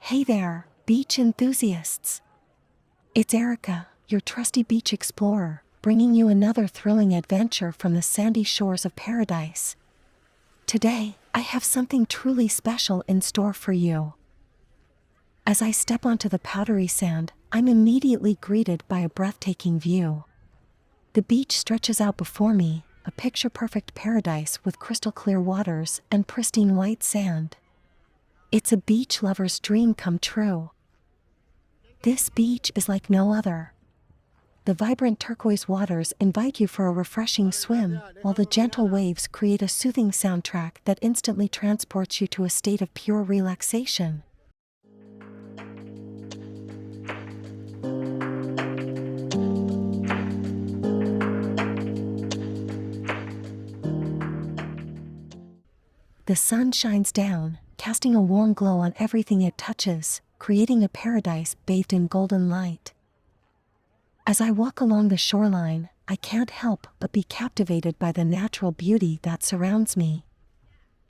Hey there, beach enthusiasts! It's Erica, your trusty beach explorer, bringing you another thrilling adventure from the sandy shores of paradise. Today, I have something truly special in store for you. As I step onto the powdery sand, I'm immediately greeted by a breathtaking view. The beach stretches out before me, a picture-perfect paradise with crystal-clear waters and pristine white sand. It's a beach lover's dream come true. This beach is like no other. The vibrant turquoise waters invite you for a refreshing swim, while the gentle waves create a soothing soundtrack that instantly transports you to a state of pure relaxation. The sun shines down, casting a warm glow on everything it touches, creating a paradise bathed in golden light. As I walk along the shoreline, I can't help but be captivated by the natural beauty that surrounds me.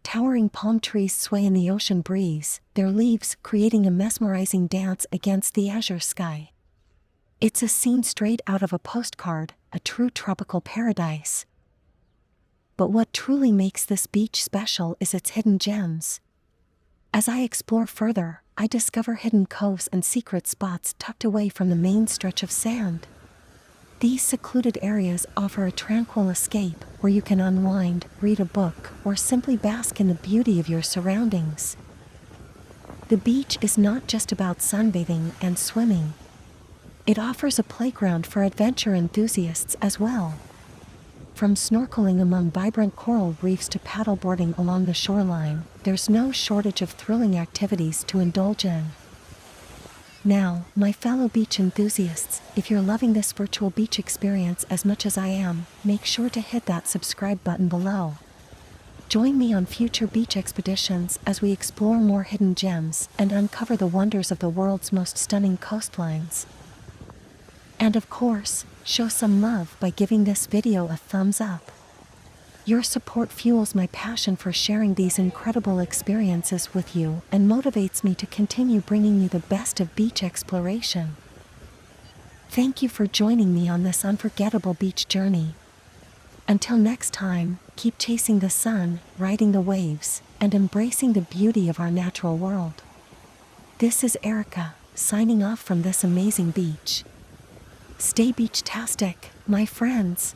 Towering palm trees sway in the ocean breeze, their leaves creating a mesmerizing dance against the azure sky. It's a scene straight out of a postcard, a true tropical paradise. But what truly makes this beach special is its hidden gems. As I explore further, I discover hidden coves and secret spots tucked away from the main stretch of sand. These secluded areas offer a tranquil escape where you can unwind, read a book, or simply bask in the beauty of your surroundings. The beach is not just about sunbathing and swimming. It offers a playground for adventure enthusiasts as well. From snorkeling among vibrant coral reefs to paddleboarding along the shoreline, there's no shortage of thrilling activities to indulge in. Now, my fellow beach enthusiasts, if you're loving this virtual beach experience as much as I am, make sure to hit that subscribe button below. Join me on future beach expeditions as we explore more hidden gems and uncover the wonders of the world's most stunning coastlines. And of course, show some love by giving this video a thumbs up. Your support fuels my passion for sharing these incredible experiences with you and motivates me to continue bringing you the best of beach exploration. Thank you for joining me on this unforgettable beach journey. Until next time, keep chasing the sun, riding the waves, and embracing the beauty of our natural world. This is Erica, signing off from this amazing beach. Stay beach-tastic, my friends.